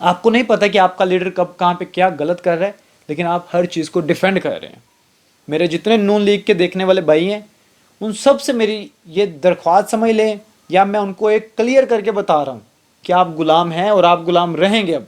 آپ کو نہیں پتا کہ آپ کا لیڈر کب کہاں پہ کیا غلط کر رہا ہے، لیکن آپ ہر چیز کو ڈیفینڈ کر رہے ہیں۔ میرے جتنے نون لیگ کے دیکھنے والے بھائی ہیں، ان سب سے میری یہ درخواست سمجھ لیں، یا میں ان کو ایک کلیئر کر کے بتا رہا ہوں کہ آپ غلام ہیں اور آپ غلام رہیں گے۔ اب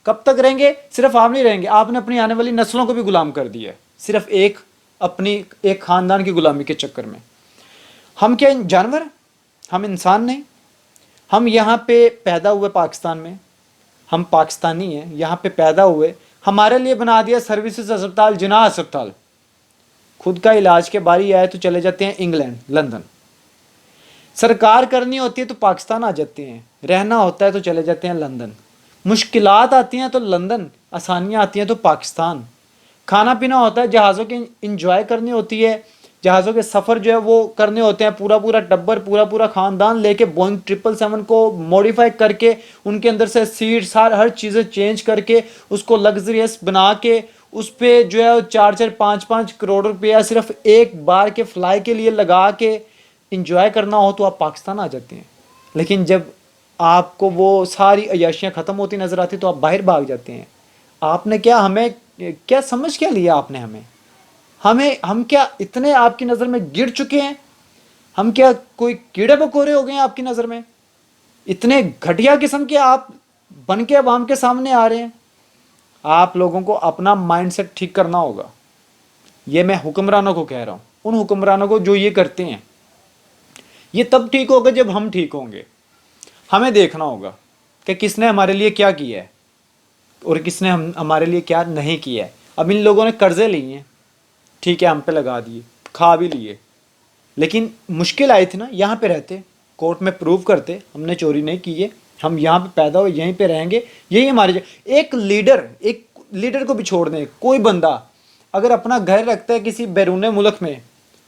کب تک رہیں گے؟ صرف آپ نہیں رہیں گے، آپ نے اپنی آنے والی نسلوں کو بھی غلام کر دیا ہے، صرف اپنی ایک خاندان کی غلامی کے چکر میں۔ ہم کیا جانور؟ ہم انسان نہیں؟ ہم یہاں پہ پیدا ہوئے پاکستان میں، ہم پاکستانی ہیں، یہاں پہ پیدا ہوئے، ہمارے لیے بنا دیا سروسز اسپتال، جناح اسپتال۔ خود کا علاج کے باری آئے تو چلے جاتے ہیں انگلینڈ، لندن۔ سرکار کرنی ہوتی ہے تو پاکستان آ جاتے ہیں، رہنا ہوتا ہے تو چلے جاتے ہیں لندن۔ مشکلات آتی ہیں تو لندن، آسانیاں آتی ہیں تو پاکستان۔ کھانا پینا ہوتا ہے، جہازوں کی انجوائے کرنی ہوتی ہے، جہازوں کے سفر جو ہے وہ کرنے ہوتے ہیں، پورا پورا ٹبر، پورا پورا خاندان لے کے بوئنگ 777 کو موڈیفائی کر کے، ان کے اندر سے سیٹس ہر چیزیں چینج کر کے، اس کو لگژریس بنا کے، اس پہ جو ہے 4-4 5-5 کروڑ روپیہ صرف ایک بار کے فلائی کے لیے لگا کے انجوائے کرنا ہو تو آپ پاکستان آ جاتے ہیں۔ لیکن جب آپ کو وہ ساری عیاشیاں ختم ہوتی نظر آتی تو آپ باہر بھاگ جاتے ہیں۔ آپ نے کیا ہمیں کیا سمجھ کیا لیا؟ آپ نے ہم کیا اتنے آپ کی نظر میں گر چکے ہیں؟ ہم کیا کوئی کیڑے مکوڑے ہو گئے ہیں آپ کی نظر میں؟ اتنے گھٹیا قسم کے آپ بن کے عوام کے سامنے آ رہے ہیں۔ آپ لوگوں کو اپنا مائنڈ سیٹ ٹھیک کرنا ہوگا۔ یہ میں حکمرانوں کو کہہ رہا ہوں، ان حکمرانوں کو جو یہ کرتے ہیں۔ یہ تب ٹھیک ہوگا جب ہم ٹھیک ہوں گے۔ ہمیں دیکھنا ہوگا کہ کس نے ہمارے لیے کیا کیا ہے اور کس نے ہمارے لیے کیا نہیں کیا ہے۔ اب ان لوگوں نے قرضے لیے ہیں، ٹھیک ہے، ہم پہ لگا دیے، کھا بھی لیے، لیکن مشکل آئی تھی نا، یہاں پہ رہتے، کورٹ میں پروو کرتے ہم نے چوری نہیں کی ہے، ہم یہاں پہ پیدا ہوئے، یہیں پہ رہیں گے، یہی ہمارے ایک لیڈر کو بھی چھوڑ دیں، کوئی بندہ اگر اپنا گھر رکھتا ہے کسی بیرون ملک میں،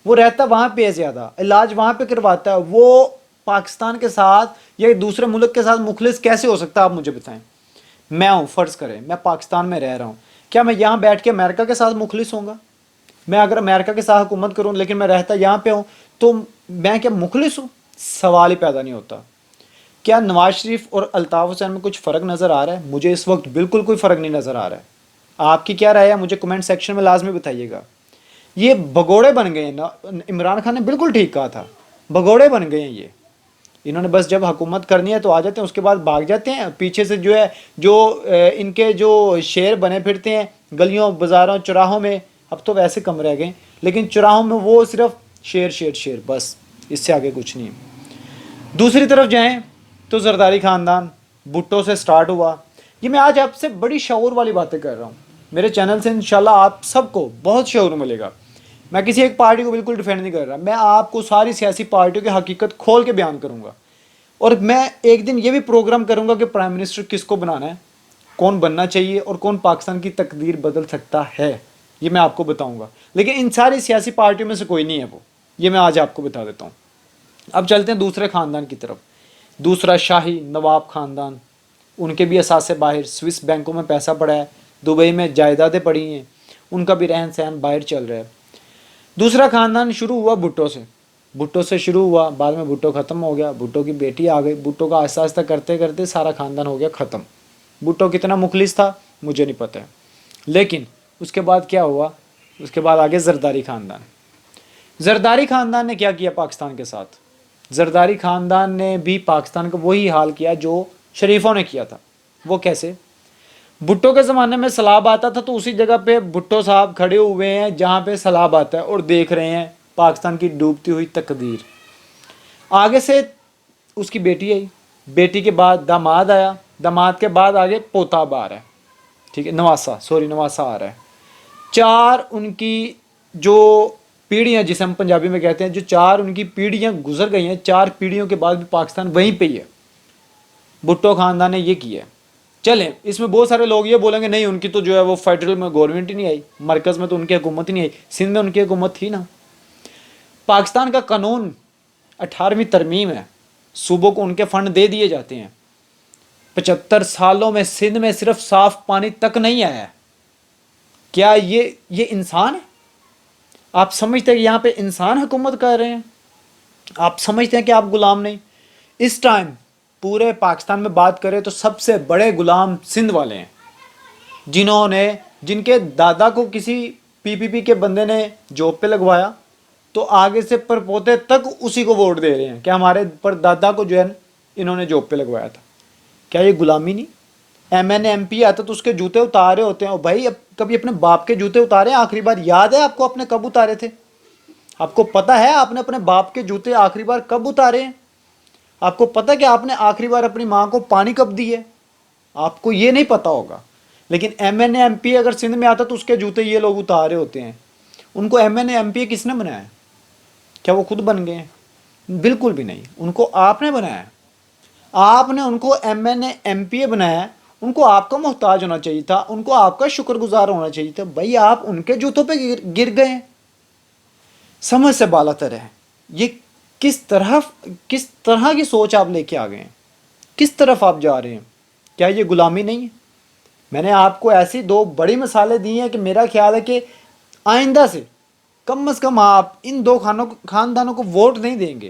وہ رہتا وہاں پہ ہے، زیادہ علاج وہاں پہ کرواتا ہے، وہ پاکستان کے ساتھ یا دوسرے ملک کے ساتھ مخلص کیسے ہو سکتا ہے؟ آپ مجھے بتائیں۔ میں ہوں، فرض کریں میں پاکستان میں رہ رہا ہوں، کیا میں یہاں بیٹھ کے امریکہ کے ساتھ مخلص ہوں گا؟ میں اگر امریکہ کے ساتھ حکومت کروں لیکن میں رہتا یہاں پہ ہوں تو میں کیا مخلص ہوں؟ سوال ہی پیدا نہیں ہوتا۔ کیا نواز شریف اور الطاف حسین میں کچھ فرق نظر آ رہا ہے؟ مجھے اس وقت بالکل کوئی فرق نہیں نظر آ رہا ہے۔ آپ کی کیا رائے ہے؟ مجھے کمنٹ سیکشن میں لازمی بتائیے گا۔ یہ بھگوڑے بن گئے ہیں نا، عمران خان نے بالکل ٹھیک کہا تھا، بھگوڑے بن گئے ہیں یہ۔ انہوں نے بس جب حکومت کرنی ہے تو آ جاتے ہیں، اس کے بعد بھاگ جاتے ہیں پیچھے سے، جو ہے ان کے جو شیر بنے پھرتے ہیں گلیوں بازاروں چوراہوں میں، اب تو ویسے کم رہ گئے، لیکن چوراہوں میں وہ صرف شیر شیر شیر، بس اس سے آگے کچھ نہیں۔ دوسری طرف جائیں تو زرداری خاندان بھٹو سے سٹارٹ ہوا۔ یہ میں آج آپ سے بڑی شعور والی باتیں کر رہا ہوں، میرے چینل سے انشاءاللہ آپ سب کو بہت شعور ملے گا۔ میں کسی ایک پارٹی کو بالکل ڈیفینڈ نہیں کر رہا، میں آپ کو ساری سیاسی پارٹیوں کی حقیقت کھول کے بیان کروں گا، اور میں ایک دن یہ بھی پروگرام کروں گا کہ پرائم منسٹر کس کو بنانا ہے، کون بننا چاہیے، اور کون پاکستان کی تقدیر بدل سکتا ہے، یہ میں آپ کو بتاؤں گا۔ لیکن ان ساری سیاسی پارٹیوں میں سے کوئی نہیں ہے وہ، یہ میں آج آپ کو بتا دیتا ہوں۔ اب چلتے ہیں دوسرے خاندان کی طرف، دوسرا شاہی نواب خاندان۔ ان کے بھی اثاثے باہر، سوئس بینکوں میں پیسہ پڑا ہے، دبئی میں جائیدادیں پڑی ہیں، ان کا بھی رہن سہن باہر چل رہا ہے۔ دوسرا خاندان شروع ہوا بھٹو سے شروع ہوا، بعد میں بھٹو ختم ہو گیا، بھٹو کی بیٹی آ گئی، بھٹو کا آہستہ آہستہ کرتے کرتے سارا خاندان ہو گیا ختم۔ بھٹو کتنا مخلص تھا مجھے نہیں پتہ ہے، لیکن اس کے بعد کیا ہوا؟ اس کے بعد آگے زرداری خاندان۔ زرداری خاندان نے کیا کیا پاکستان کے ساتھ؟ زرداری خاندان نے بھی پاکستان کا وہی حال کیا جو شریفوں نے کیا تھا۔ وہ کیسے؟ بھٹو کے زمانے میں سیلاب آتا تھا تو اسی جگہ پہ بھٹو صاحب کھڑے ہوئے ہیں جہاں پہ سیلاب آتا ہے اور دیکھ رہے ہیں پاکستان کی ڈوبتی ہوئی تقدیر۔ آگے سے اس کی بیٹی آئی، بیٹی کے بعد داماد آیا، داماد کے بعد آگے پوتا اب آ رہا ہے، ٹھیک ہے، نواسا آ رہا ہے۔ چار ان کی جو پیڑھیاں، جسے ہم پنجابی میں کہتے ہیں، جو چار ان کی پیڑھیاں گزر گئی ہیں، چار پیڑھیوں کے بعد بھی پاکستان وہیں پہ ہی ہے۔ بھٹو خاندان نے یہ کیا ہے۔ چلیں، اس میں بہت سارے لوگ یہ بولیں گے نہیں ان کی تو جو ہے وہ فیڈرل میں گورنمنٹ ہی نہیں آئی، مرکز میں تو ان کی حکومت ہی نہیں آئی، سندھ میں ان کی حکومت تھی نا۔ پاکستان کا قانون 18ویں ترمیم ہے، صوبوں کو ان کے فنڈ دے دیے جاتے ہیں۔ 75 سالوں میں سندھ میں صرف صاف پانی تک نہیں آیا ہے۔ کیا یہ انسان ہے؟ آپ سمجھتے ہیں کہ یہاں پہ انسان حکومت کر رہے ہیں؟ آپ سمجھتے ہیں کہ آپ غلام نہیں؟ اس ٹائم پورے پاکستان میں بات کریں تو سب سے بڑے غلام سندھ والے ہیں، جن کے دادا کو کسی PPP کے بندے نے جاب پہ لگوایا تو آگے سے پر پوتے تک اسی کو ووٹ دے رہے ہیں کہ ہمارے پر دادا کو جو ہے انہوں نے جاب پہ لگوایا تھا۔ کیا یہ غلامی نہیں؟ MNMP آتا تو اس کے جوتے اتارے ہوتے ہیں، اور بھائی اب کبھی اپنے باپ کے جوتے اتارے ہیں آخری بار؟ یاد ہے آپ کو اپنے کب اتارے تھے؟ آپ کو پتہ ہے آپ نے اپنے باپ کے جوتے آخری بار کب اتارے ہیں؟ آپ کو پتہ کہ آپ نے آخری بار اپنی ماں کو پانی کب دی ہے؟ آپ کو یہ نہیں پتہ ہوگا، لیکن MNMP اگر سندھ میں آتا تو اس کے جوتے یہ لوگ اتارے ہوتے ہیں۔ ان کو MNMP کس نے بنایا ہے؟ کیا وہ خود بن گئے ہیں؟ بالکل بھی نہیں، ان کو آپ نے بنایا ہے۔ آپ نے ان کو MNMP بنایا ہے، ان کو آپ کا محتاج ہونا چاہیے تھا، ان کو آپ کا شکر گزار ہونا چاہیے تھا۔ بھائی آپ ان کے جوتوں پہ گر گئے ہیں۔ سمجھ سے بالا تر ہے یہ، کس طرح کی سوچ آپ لے کے آ گئے ہیں، کس طرف آپ جا رہے ہیں؟ کیا یہ غلامی نہیں ہے؟ میں نے آپ کو ایسی 2 بڑی مثالیں دی ہیں کہ میرا خیال ہے کہ آئندہ سے کم از کم آپ ان 2 خاندانوں کو ووٹ نہیں دیں گے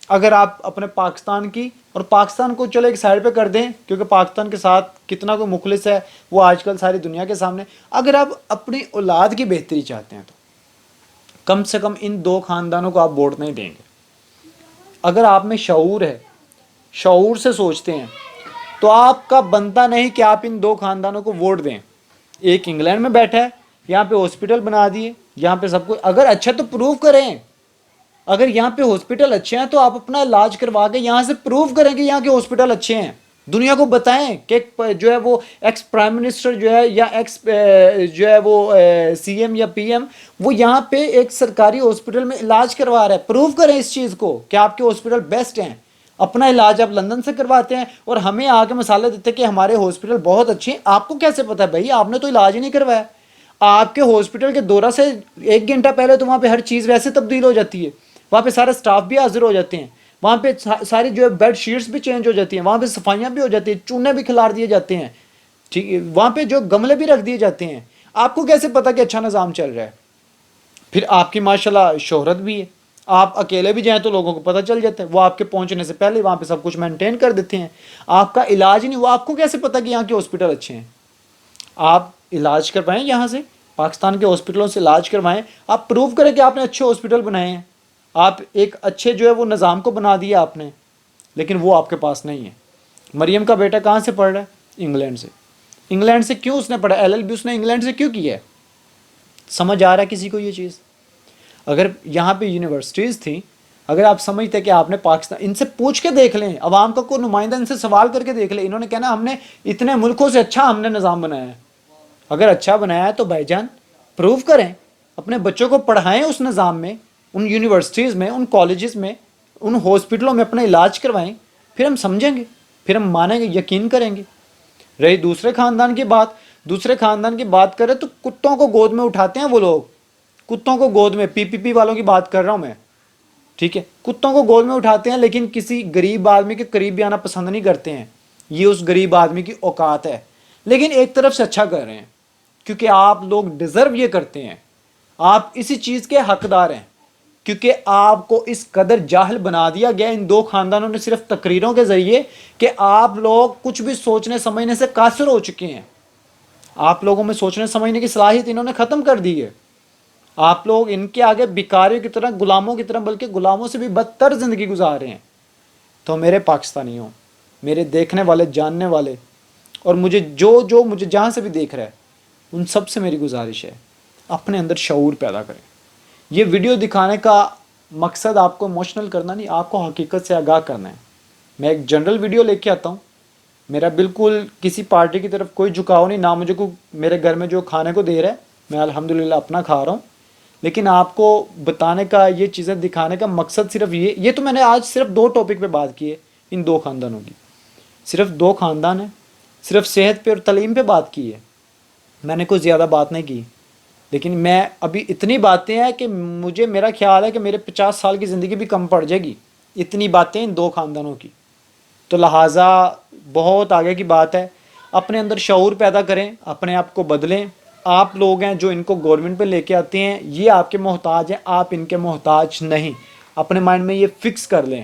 اگر آپ اپنے پاکستان کی، اور پاکستان کو چلو ایک سائڈ پہ کر دیں کیونکہ پاکستان کے ساتھ کتنا کوئی مخلص ہے وہ آج کل ساری دنیا کے سامنے، اگر آپ اپنی اولاد کی بہتری چاہتے ہیں تو کم سے کم ان 2 خاندانوں کو آپ ووٹ نہیں دیں گے۔ اگر آپ میں شعور ہے، شعور سے سوچتے ہیں، تو آپ کا بنتا نہیں کہ آپ ان 2 خاندانوں کو ووٹ دیں۔ ایک انگلینڈ میں بیٹھا ہے، یہاں پہ ہاسپٹل بنا دیے، یہاں پہ سب کچھ، اگر اچھا تو پروو کریں۔ اگر یہاں پہ ہاسپٹل اچھے ہیں تو آپ اپنا علاج کروا کے یہاں سے پروو کریں کہ یہاں کے ہاسپٹل اچھے ہیں، دنیا کو بتائیں کہ جو ہے وہ ایکس پرائم منسٹر جو ہے یا ایکس جو ہے وہ CM یا PM وہ یہاں پہ ایک سرکاری ہاسپٹل میں علاج کروا رہا ہے۔ پروو کریں اس چیز کو کہ آپ کے ہاسپٹل بیسٹ ہیں۔ اپنا علاج آپ لندن سے کرواتے ہیں اور ہمیں آ کے مسالے دیتے ہیں کہ ہمارے ہاسپٹل بہت اچھے ہیں۔ آپ کو کیسے پتہ ہے بھائی؟ آپ نے تو علاج ہی نہیں کروایا۔ آپ کے ہاسپٹل کے دورہ سے 1 گھنٹہ پہلے تو وہاں پہ ہر چیز ویسے تبدیل ہو جاتی ہے، وہاں پہ سارے سٹاف بھی حاضر ہو جاتے ہیں، وہاں پہ ساری جو ہے بیڈ شیٹس بھی چینج ہو جاتی ہیں، وہاں پہ صفائیاں بھی ہو جاتی ہیں، چونے بھی کھلار دیے جاتے ہیں، ٹھیک ہے، وہاں پہ جو گملے بھی رکھ دیے جاتے ہیں۔ آپ کو کیسے پتا کہ اچھا نظام چل رہا ہے؟ پھر آپ کی ماشاءاللہ شہرت بھی ہے، آپ اکیلے بھی جائیں تو لوگوں کو پتہ چل جاتا ہے، وہ آپ کے پہنچنے سے پہلے وہاں پہ سب کچھ مینٹین کر دیتے ہیں۔ آپ کا علاج ہی نہیں ہوا، آپ کو کیسے پتا کہ یہاں کے ہاسپٹل اچھے ہیں؟ آپ علاج کروائیں، یہاں سے پاکستان کے ہاسپٹلوں سے علاج کروائیں، آپ پروو کریں کہ آپ نے اچھے ہاسپٹل بنائے ہیں، آپ ایک اچھے جو ہے وہ نظام کو بنا دیا آپ نے، لیکن وہ آپ کے پاس نہیں ہے۔ مریم کا بیٹا کہاں سے پڑھ رہا ہے؟ انگلینڈ سے۔ انگلینڈ سے کیوں اس نے پڑھا؟ LLB اس نے انگلینڈ سے کیوں کیا ہے؟ سمجھ آ رہا ہے کسی کو یہ چیز؟ اگر یہاں پہ یونیورسٹیز تھیں، اگر آپ سمجھتے کہ آپ نے پاکستان، ان سے پوچھ کے دیکھ لیں، عوام کا کوئی نمائندہ ان سے سوال کر کے دیکھ لیں، انہوں نے کہنا ہم نے اتنے ملکوں سے اچھا ہم نے نظام بنایا ہے۔ اگر اچھا بنایا ہے تو بھائی جان پروو کریں، اپنے بچوں کو پڑھائیں اس نظام میں، ان یونیورسٹیز میں، ان کالجز میں، ان ہاسپٹلوں میں اپنا علاج کروائیں، پھر ہم سمجھیں گے، پھر ہم مانیں گے، یقین کریں گے۔ رہی دوسرے خاندان کی بات کریں تو کتوں کو گود میں اٹھاتے ہیں وہ لوگ، کتوں کو گود میں، PPP والوں کی بات کر رہا ہوں میں، ٹھیک ہے، کتوں کو گود میں اٹھاتے ہیں لیکن کسی غریب آدمی کے قریب بھی آنا پسند نہیں کرتے ہیں۔ یہ اس غریب آدمی کی اوقات ہے، لیکن ایک طرف سے اچھا کر رہے ہیں کیونکہ آپ لوگ ڈیزرو یہ کرتے ہیں، آپ اسی چیز کے حقدار ہیں، کیونکہ آپ کو اس قدر جاہل بنا دیا گیا ان 2 خاندانوں نے صرف تقریروں کے ذریعے کہ آپ لوگ کچھ بھی سوچنے سمجھنے سے قاصر ہو چکے ہیں۔ آپ لوگوں میں سوچنے سمجھنے کی صلاحیت انہوں نے ختم کر دی ہے۔ آپ لوگ ان کے آگے بیکاریوں کی طرح، غلاموں کی طرح، بلکہ غلاموں سے بھی بدتر زندگی گزار رہے ہیں۔ تو میرے پاکستانیوں، میرے دیکھنے والے، جاننے والے، اور مجھے جو مجھے جہاں سے بھی دیکھ رہا ہے، ان سب سے میری گزارش ہے اپنے اندر شعور پیدا کریں۔ یہ ویڈیو دکھانے کا مقصد آپ کو ایموشنل کرنا نہیں، آپ کو حقیقت سے آگاہ کرنا ہے۔ میں ایک جنرل ویڈیو لے کے آتا ہوں، میرا بالکل کسی پارٹی کی طرف کوئی جھکاؤ نہیں، نہ مجھے کو میرے گھر میں جو کھانے کو دے رہا ہے میں الحمدللہ اپنا کھا رہا ہوں، لیکن آپ کو بتانے کا، یہ چیزیں دکھانے کا مقصد صرف یہ تو میں نے آج صرف 2 ٹاپک پہ بات کی ہے، ان 2 خاندانوں کی، صرف 2 خاندان ہیں، صرف صحت پہ اور تعلیم پہ بات کی ہے، میں نے کوئی زیادہ بات نہیں کی، لیکن میں ابھی اتنی باتیں ہیں کہ میرا خیال ہے کہ میرے 50 سال کی زندگی بھی کم پڑ جائے گی، اتنی باتیں ان 2 خاندانوں کی۔ تو لہٰذا بہت آگے کی بات ہے، اپنے اندر شعور پیدا کریں، اپنے آپ کو بدلیں۔ آپ لوگ ہیں جو ان کو گورنمنٹ پہ لے کے آتے ہیں، یہ آپ کے محتاج ہیں، آپ ان کے محتاج نہیں۔ اپنے مائنڈ میں یہ فکس کر لیں